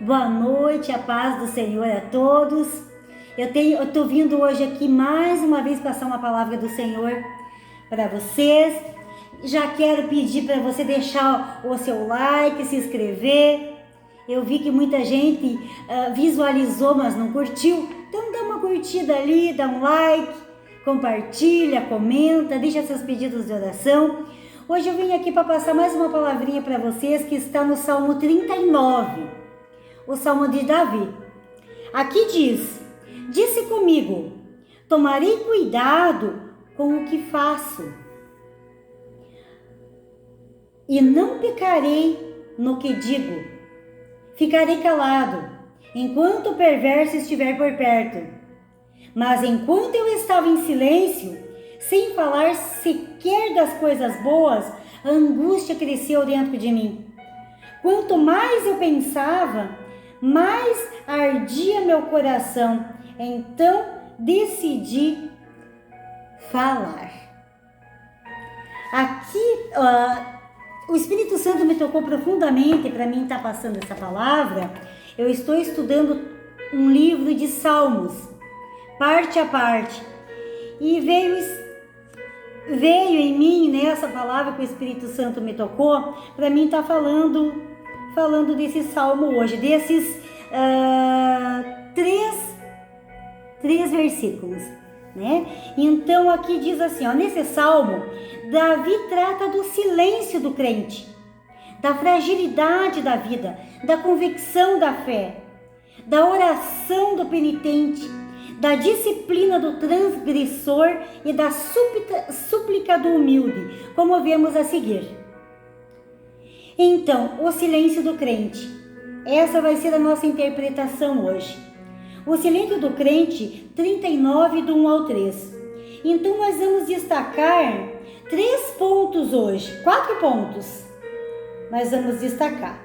Boa noite, a paz do Senhor a todos. Eu estou vindo hoje aqui mais uma vez passar uma palavra do Senhor para vocês. Já quero pedir para você deixar o seu like, se inscrever. Eu vi que muita gente visualizou, mas não curtiu. Então dá uma curtida ali, dá um like, compartilha, comenta, deixa seus pedidos de oração. Hoje eu vim aqui para passar mais uma palavrinha para vocês que está no Salmo 39. O Salmo de Davi. Aqui diz: disse comigo, tomarei cuidado com o que faço, e não pecarei no que digo. Ficarei calado, enquanto o perverso estiver por perto. Mas enquanto eu estava em silêncio, sem falar sequer das coisas boas, a angústia cresceu dentro de mim. Quanto mais eu pensava, mais ardia meu coração. Então decidi falar. Aqui o Espírito Santo me tocou profundamente para mim estar passando essa palavra. Eu estou estudando um livro de Salmos, parte a parte, e veio em mim, nessa palavra que o Espírito Santo me tocou, para mim estar falando desse salmo hoje, desses três versículos, né? Então aqui diz assim, nesse salmo, Davi trata do silêncio do crente, da fragilidade da vida, da convicção da fé, da oração do penitente, da disciplina do transgressor e da súplica do humilde, como vemos a seguir. Então, o silêncio do crente. Essa vai ser a nossa interpretação hoje. O silêncio do crente, 39, do 1 ao 3. Então, nós vamos destacar 3 pontos hoje. 4 pontos nós vamos destacar.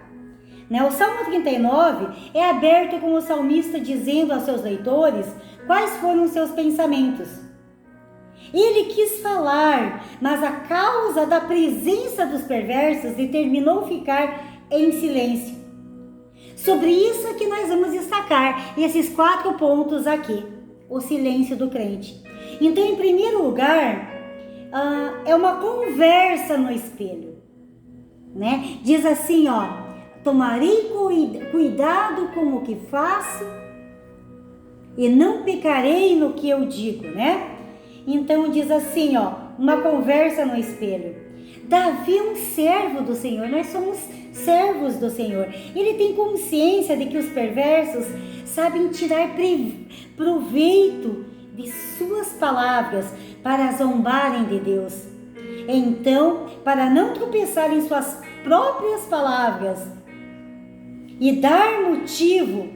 O Salmo 39 é aberto com o salmista dizendo aos seus leitores quais foram os seus pensamentos. Ele quis falar, mas a causa da presença dos perversos determinou ficar em silêncio. Sobre isso é que nós vamos destacar esses 4 pontos aqui, o silêncio do crente. Então, em primeiro lugar, é uma conversa no espelho, né? Diz assim, tomarei cuidado com o que faço e não pecarei no que eu digo, né? Então diz assim, uma conversa no espelho. Davi é um servo do Senhor, nós somos servos do Senhor. Ele tem consciência de que os perversos sabem tirar proveito de suas palavras para zombarem de Deus. Então, para não tropeçar em suas próprias palavras e dar motivo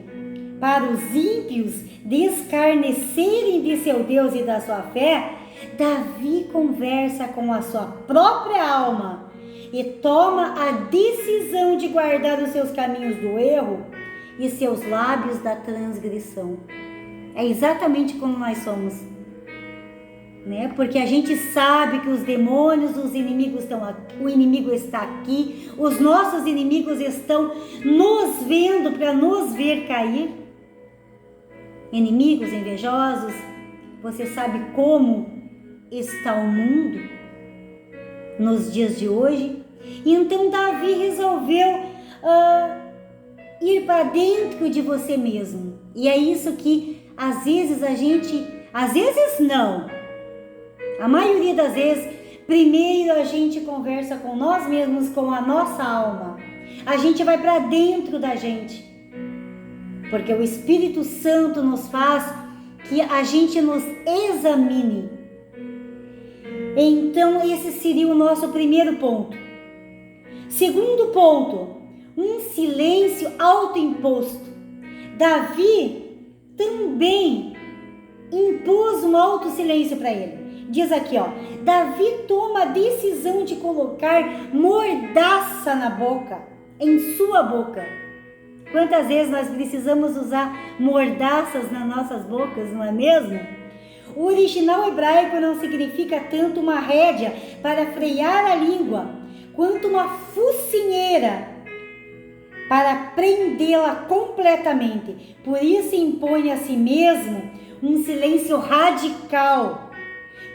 para os ímpios escarnecerem de seu Deus e da sua fé, Davi conversa com a sua própria alma e toma a decisão de guardar os seus caminhos do erro e seus lábios da transgressão. É exatamente como nós somos, né? Porque a gente sabe que os demônios, os inimigos estão aqui, o inimigo está aqui, os nossos inimigos estão nos vendo para nos ver cair. Inimigos invejosos, você sabe como está o mundo nos dias de hoje? Então Davi resolveu ir para dentro de você mesmo. E é isso que às vezes a maioria das vezes, primeiro a gente conversa com nós mesmos, com a nossa alma. A gente vai para dentro da gente. Porque o Espírito Santo nos faz que a gente nos examine. Então, esse seria o nosso primeiro ponto. Segundo ponto, um silêncio autoimposto. Davi também impôs um auto silêncio para ele. Diz aqui, Davi toma a decisão de colocar mordaça na boca, em sua boca. Quantas vezes nós precisamos usar mordaças nas nossas bocas, não é mesmo? O original hebraico não significa tanto uma rédea para frear a língua, quanto uma focinheira para prendê-la completamente. Por isso impõe a si mesmo um silêncio radical,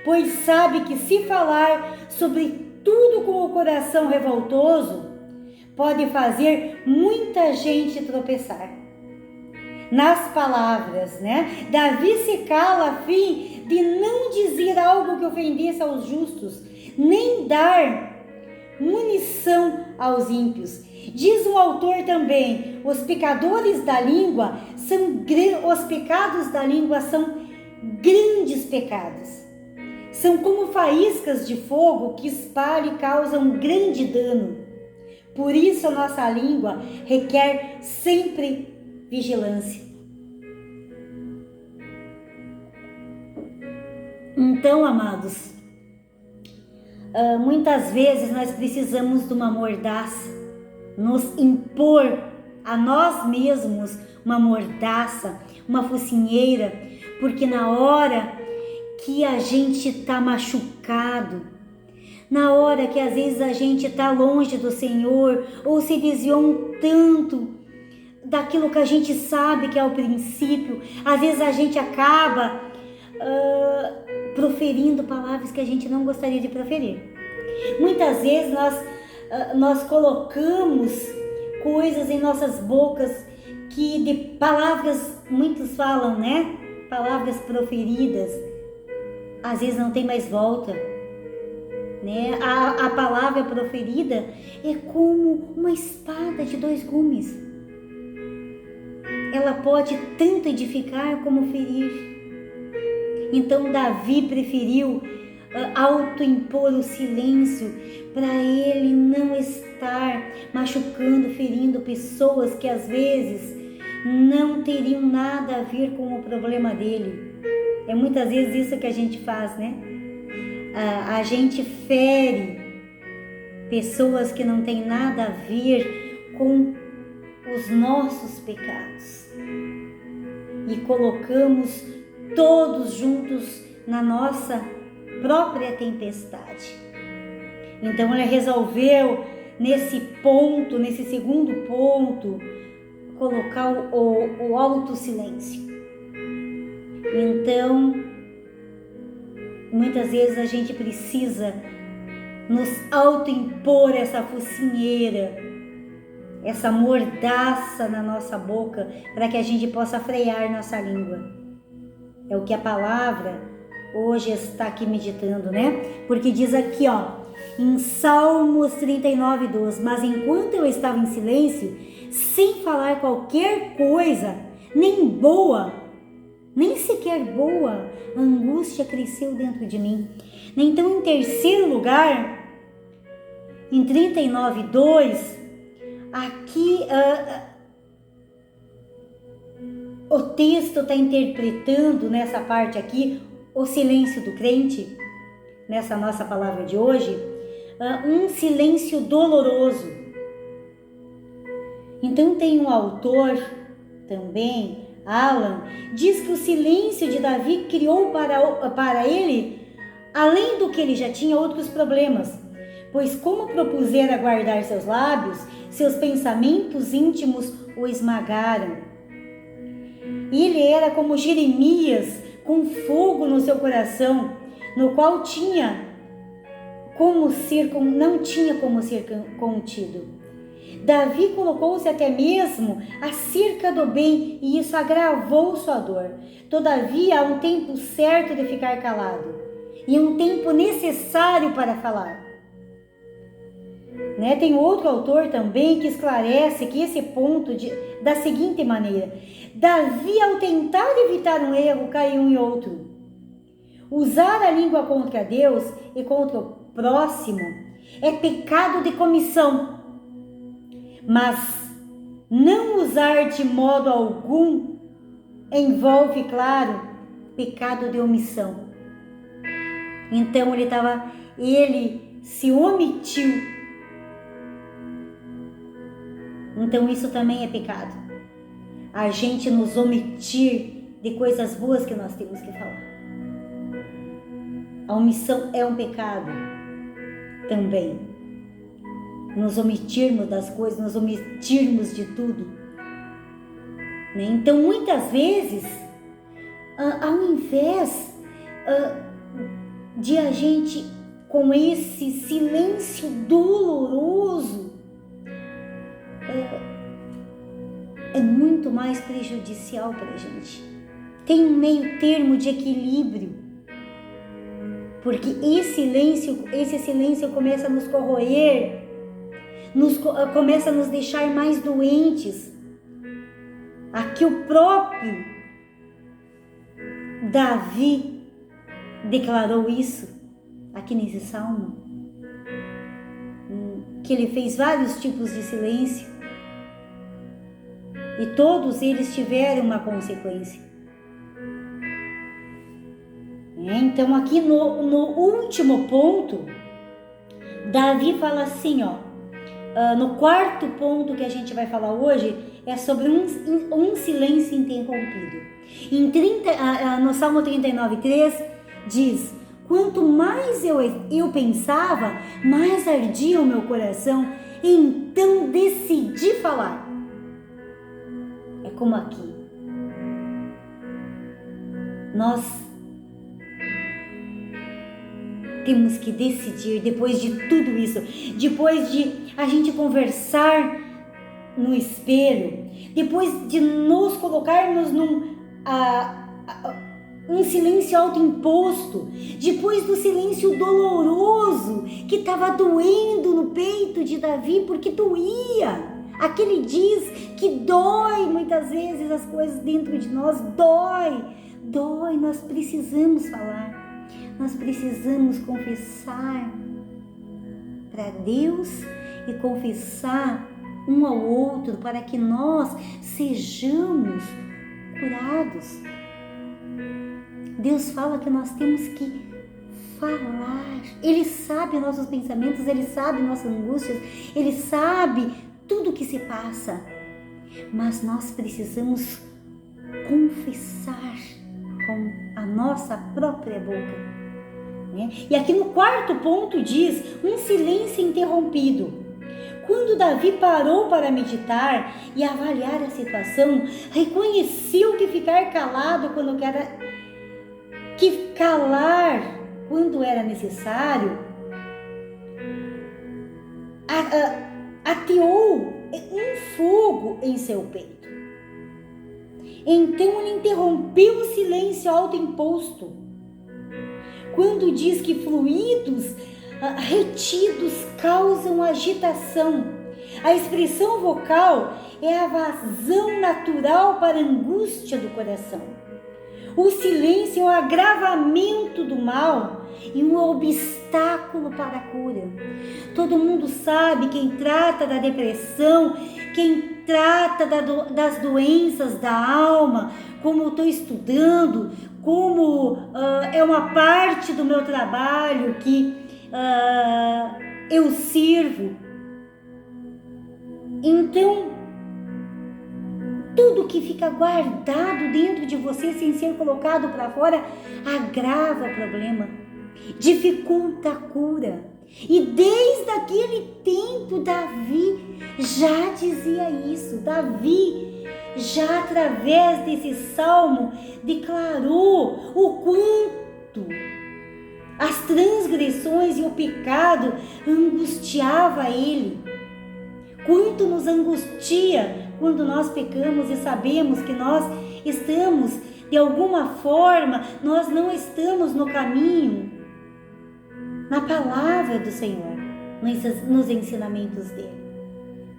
pois sabe que se falar sobre tudo com o coração revoltoso, pode fazer muita gente tropeçar. Nas palavras, né? Davi se cala a fim de não dizer algo que ofendesse aos justos, nem dar munição aos ímpios. Diz um autor também: os pecados da língua são grandes pecados. São como faíscas de fogo que espalham e causam grande dano. Por isso a nossa língua requer sempre vigilância. Então, amados, muitas vezes nós precisamos de uma mordaça, nos impor a nós mesmos uma mordaça, uma focinheira, porque na hora que a gente está machucado, na hora que às vezes a gente está longe do Senhor, ou se desviou um tanto daquilo que a gente sabe que é o princípio, às vezes a gente acaba proferindo palavras que a gente não gostaria de proferir. Muitas vezes nós colocamos coisas em nossas bocas que de palavras, muitos falam, né? Palavras proferidas, às vezes não tem mais volta, né? A palavra proferida é como uma espada de 2 gumes. Ela pode tanto edificar como ferir. Então Davi preferiu autoimpor o silêncio para ele não estar machucando, ferindo pessoas que às vezes não teriam nada a ver com o problema dele. É muitas vezes isso que a gente faz, né? A gente fere pessoas que não têm nada a ver com os nossos pecados e colocamos todos juntos na nossa própria tempestade. Então ele resolveu nesse ponto, nesse segundo ponto, colocar o alto silêncio. Então, muitas vezes a gente precisa nos autoimpor essa focinheira, essa mordaça na nossa boca, para que a gente possa frear nossa língua. É o que a palavra hoje está aqui meditando, né? Porque diz aqui, ó, em Salmos 39:12, mas enquanto eu estava em silêncio, sem falar qualquer coisa, nem boa, nem sequer boa, a angústia cresceu dentro de mim. Então, em terceiro lugar, em 39:2, aqui o texto está interpretando nessa parte aqui o silêncio do crente, nessa nossa palavra de hoje, um silêncio doloroso. Então tem um autor também, Alan, diz que o silêncio de Davi criou para ele, além do que ele já tinha, outros problemas, pois como propusera guardar seus lábios, seus pensamentos íntimos o esmagaram. Ele era como Jeremias, com fogo no seu coração, no qual não tinha como ser contido. Davi colocou-se até mesmo acerca do bem, e isso agravou sua dor. Todavia, há um tempo certo de ficar calado e um tempo necessário para falar. Né? Tem outro autor também que esclarece que esse ponto da seguinte maneira: Davi, ao tentar evitar um erro, caiu em outro. Usar a língua contra Deus e contra o próximo é pecado de comissão, mas não usar de modo algum envolve, claro, pecado de omissão. Então ele se omitiu. Então isso também é pecado. A gente nos omitir de coisas boas que nós temos que falar. A omissão é um pecado também. nos omitirmos das coisas, nos omitirmos de tudo, né? Então, muitas vezes, ao invés de a gente, com esse silêncio doloroso, é muito mais prejudicial para a gente. Tem um meio termo de equilíbrio, porque esse silêncio começa a nos corroer, começa a nos deixar mais doentes. Aqui o próprio Davi declarou isso, aqui nesse salmo, que ele fez vários tipos de silêncio, e todos eles tiveram uma consequência. Então aqui no último ponto, Davi fala assim, no quarto ponto que a gente vai falar hoje, é sobre um silêncio interrompido. No Salmo 39:3 diz: quanto mais eu pensava, mais ardia o meu coração, então decidi falar. É como aqui. Nós temos que decidir, depois de tudo isso, depois de a gente conversar no espelho, depois de nos colocarmos num silêncio autoimposto, depois do silêncio doloroso que estava doendo no peito de Davi, porque doía. Aqui ele diz que dói muitas vezes as coisas dentro de nós, dói, nós precisamos falar, nós precisamos confessar para Deus e confessar um ao outro para que nós sejamos curados. Deus fala que nós temos que falar. Ele sabe nossos pensamentos, Ele sabe nossas angústias, Ele sabe tudo o que se passa. Mas nós precisamos confessar com a nossa própria boca, né? E aqui no quarto ponto diz, um silêncio interrompido. Quando Davi parou para meditar e avaliar a situação, reconheceu que ficar calado quando era necessário, ateou um fogo em seu peito. Então ele interrompeu o silêncio autoimposto. Quando diz que fluidos retidos causam agitação, a expressão vocal é a vazão natural para a angústia do coração. O silêncio é o agravamento do mal e um obstáculo para a cura. Todo mundo sabe, quem trata da depressão, quem trata das doenças da alma, como eu estou estudando, como é uma parte do meu trabalho que eu sirvo. Então, tudo que fica guardado dentro de você sem ser colocado para fora agrava o problema, dificulta a cura. E desde aquele tempo Davi já dizia isso. Davi já através desse salmo declarou o quanto as transgressões e o pecado angustiava ele. Quanto nos angustia quando nós pecamos e sabemos que nós estamos, de alguma forma, nós não estamos no caminho, na palavra do Senhor, nos ensinamentos dele,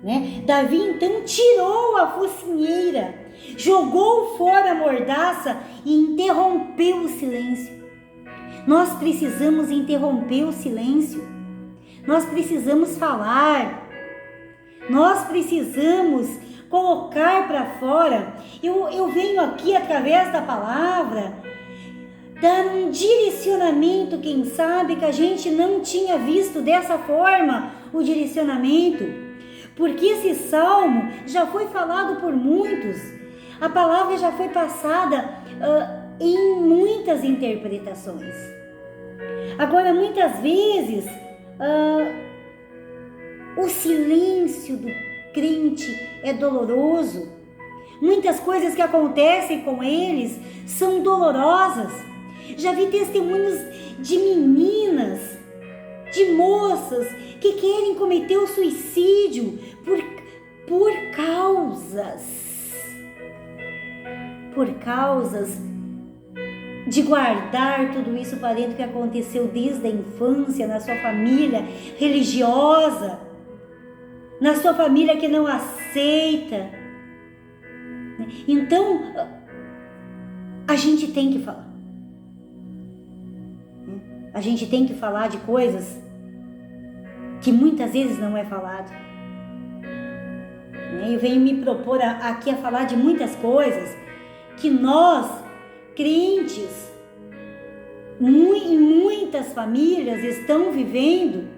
né? Davi então tirou a focinheira, jogou fora a mordaça e interrompeu o silêncio. Nós precisamos interromper o silêncio, nós precisamos falar, nós precisamos colocar para fora. Eu venho aqui através da palavra dar um direcionamento, quem sabe que a gente não tinha visto dessa forma o direcionamento, porque esse salmo já foi falado por muitos, a palavra já foi passada em muitas interpretações. Agora, muitas vezes O silêncio do crente é doloroso. Muitas coisas que acontecem com eles são dolorosas. Já vi testemunhos de meninas, de moças que querem cometer o suicídio por causas de guardar tudo isso para dentro que aconteceu desde a infância, na sua família religiosa, na sua família que não aceita. Então, a gente tem que falar. A gente tem que falar de coisas que muitas vezes não é falado. Eu venho me propor aqui a falar de muitas coisas que nós, crentes, em muitas famílias estão vivendo,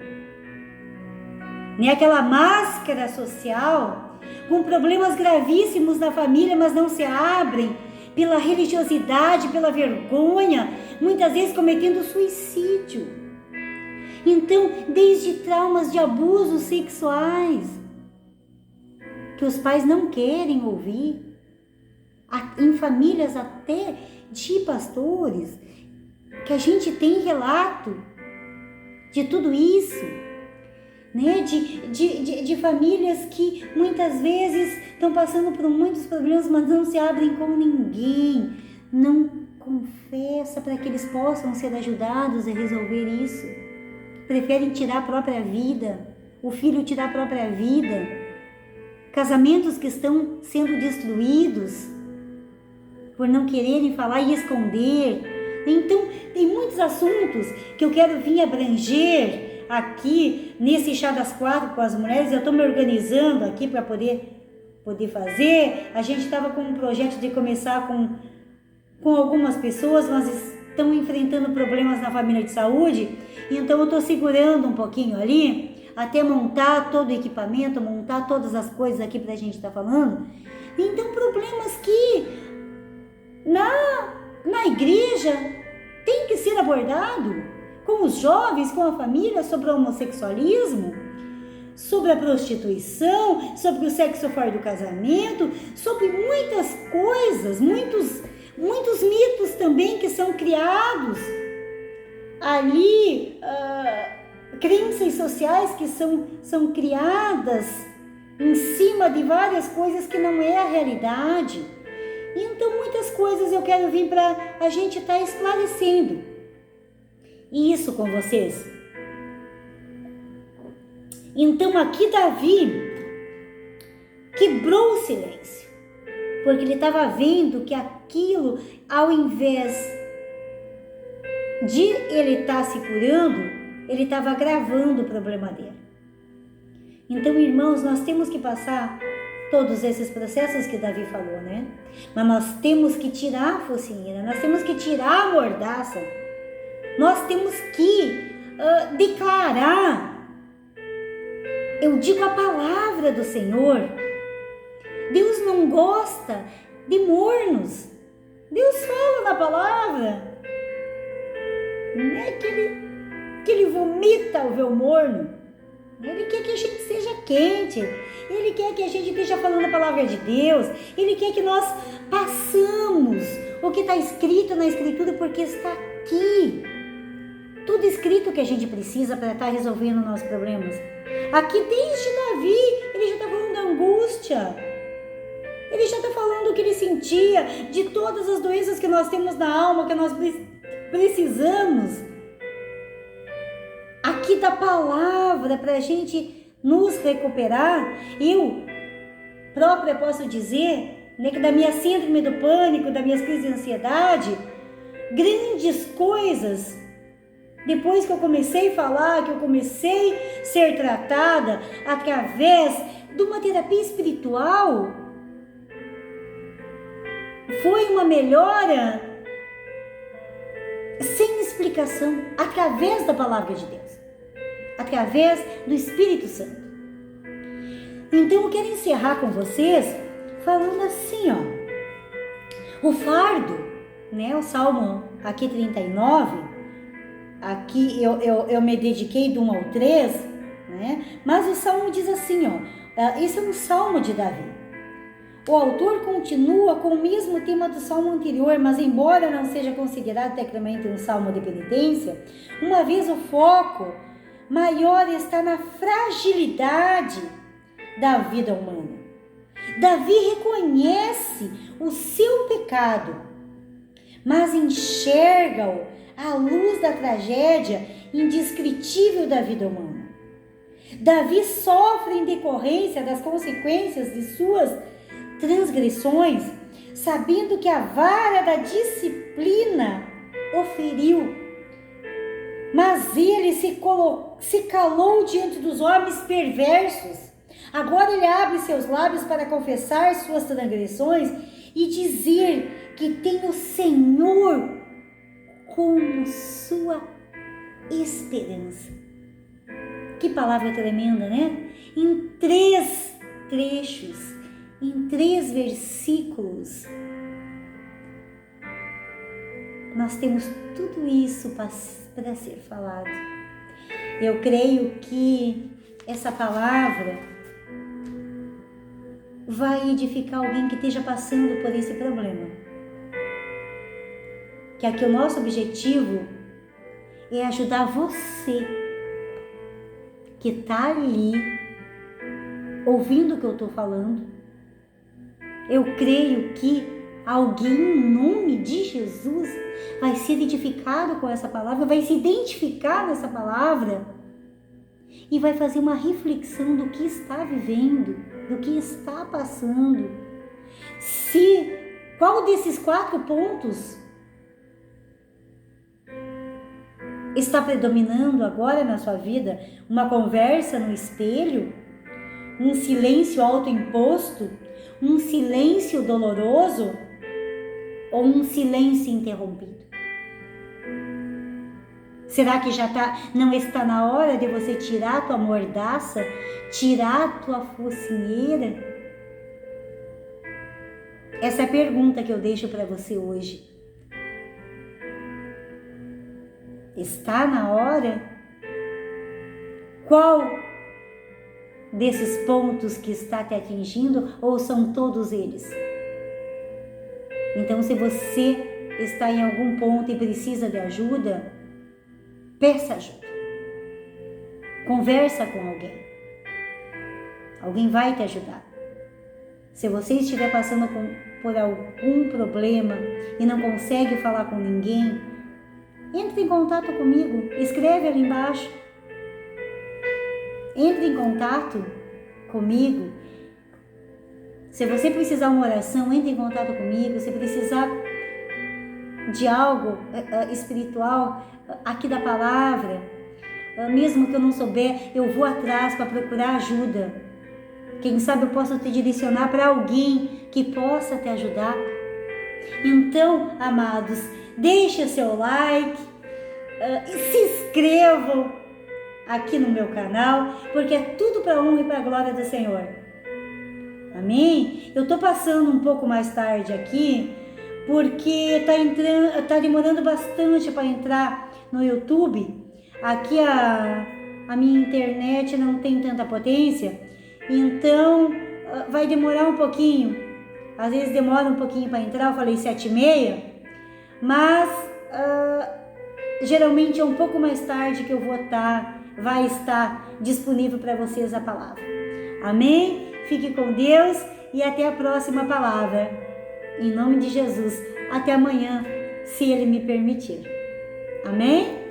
aquela máscara social, com problemas gravíssimos na família, mas não se abrem pela religiosidade, pela vergonha, muitas vezes cometendo suicídio. Então, desde traumas de abusos sexuais, que os pais não querem ouvir, em famílias até de pastores, que a gente tem relato de tudo isso, de famílias que muitas vezes estão passando por muitos problemas, mas não se abrem com ninguém, não confessa para que eles possam ser ajudados a resolver isso, preferem tirar a própria vida, o filho tirar a própria vida, casamentos que estão sendo destruídos por não quererem falar e esconder. Então, tem muitos assuntos que eu quero vir abranger aqui nesse Chá das Quatro com as mulheres. Eu estou me organizando aqui para poder fazer. A gente estava com um projeto de começar com algumas pessoas, mas estão enfrentando problemas na família de saúde. Então, eu estou segurando um pouquinho ali até montar todo o equipamento, montar todas as coisas aqui para a gente estar falando. Então, problemas que na igreja tem que ser abordado com os jovens, com a família, sobre o homossexualismo, sobre a prostituição, sobre o sexo fora do casamento, sobre muitas coisas, muitos mitos também que são criados ali, crenças sociais que são criadas em cima de várias coisas que não é a realidade. Então, muitas coisas eu quero vir para a gente estar esclarecendo isso com vocês. Então, aqui Davi quebrou o silêncio, porque ele estava vendo que aquilo, ao invés de ele estar se curando, ele estava agravando o problema dele. Então, irmãos, nós temos que passar todos esses processos que Davi falou, Mas nós temos que tirar a focinheira, nós temos que tirar a mordaça, nós temos que declarar, eu digo a palavra do Senhor. Deus não gosta de mornos. Deus fala na palavra, não é que ele vomita o véu morno. Ele quer que a gente seja quente, Ele quer que a gente esteja falando a palavra de Deus, Ele quer que nós passamos o que está escrito na Escritura, porque está aqui, tudo escrito que a gente precisa para estar resolvendo os nossos problemas. Aqui desde Davi, ele já está falando da angústia, ele já está falando do que ele sentia, de todas as doenças que nós temos na alma, que nós precisamos. Aqui da palavra para a gente nos recuperar. Eu própria posso dizer, que da minha síndrome do pânico, das minhas crises de ansiedade, grandes coisas, depois que eu comecei a falar, que eu comecei a ser tratada através de uma terapia espiritual, foi uma melhora sem explicação, através da palavra de Deus, através do Espírito Santo. Então eu quero encerrar com vocês falando assim, o fardo, o Salmo aqui 39, aqui eu me dediquei do 1 ao 3, né? Mas o Salmo diz assim, esse é um Salmo de Davi. O autor continua com o mesmo tema do Salmo anterior, mas embora não seja considerado tecnicamente um Salmo de penitência, uma vez o foco maior está na fragilidade da vida humana. Davi reconhece o seu pecado, mas enxerga-o à luz da tragédia indescritível da vida humana. Davi sofre em decorrência das consequências de suas transgressões, sabendo que a vara da disciplina o feriu. Mas ele se calou diante dos homens perversos. Agora ele abre seus lábios para confessar suas transgressões e dizer que tem o Senhor como sua esperança. Que palavra tremenda, né? Em 3 trechos, em 3 versículos, nós temos tudo isso para ser falado. Eu creio que essa palavra vai edificar alguém que esteja passando por esse problema. Que aqui o nosso objetivo é ajudar você que está ali ouvindo o que eu estou falando. Eu creio que alguém em nome de Jesus vai ser edificado com essa palavra, vai se identificar nessa palavra e vai fazer uma reflexão do que está vivendo, do que está passando. Qual desses 4 pontos está predominando agora na sua vida? Uma conversa no espelho? Um silêncio autoimposto? Um silêncio doloroso? Ou um silêncio interrompido? Será que não está na hora de você tirar a tua mordaça, tirar a tua focinheira? Essa é a pergunta que eu deixo para você hoje. Está na hora? Qual desses pontos que está te atingindo, ou são todos eles? Então, se você está em algum ponto e precisa de ajuda, peça ajuda. Conversa com alguém. Alguém vai te ajudar. Se você estiver passando por algum problema e não consegue falar com ninguém, entre em contato comigo. Escreve ali embaixo. Entre em contato comigo. Se você precisar de uma oração, entre em contato comigo. Se precisar de algo espiritual, aqui da palavra, mesmo que eu não souber, eu vou atrás para procurar ajuda. Quem sabe eu posso te direcionar para alguém que possa te ajudar. Então, amados, deixe o seu like, se inscrevam aqui no meu canal, porque é tudo para a honra e para a glória do Senhor. Amém? Eu estou passando um pouco mais tarde aqui, porque tá demorando bastante para entrar no YouTube. Aqui a minha internet não tem tanta potência, então vai demorar um pouquinho. Às vezes demora um pouquinho para entrar, eu falei 7h30, mas geralmente é um pouco mais tarde que eu vai estar disponível para vocês a palavra. Amém? Fique com Deus e até a próxima palavra. Em nome de Jesus, até amanhã, se Ele me permitir. Amém?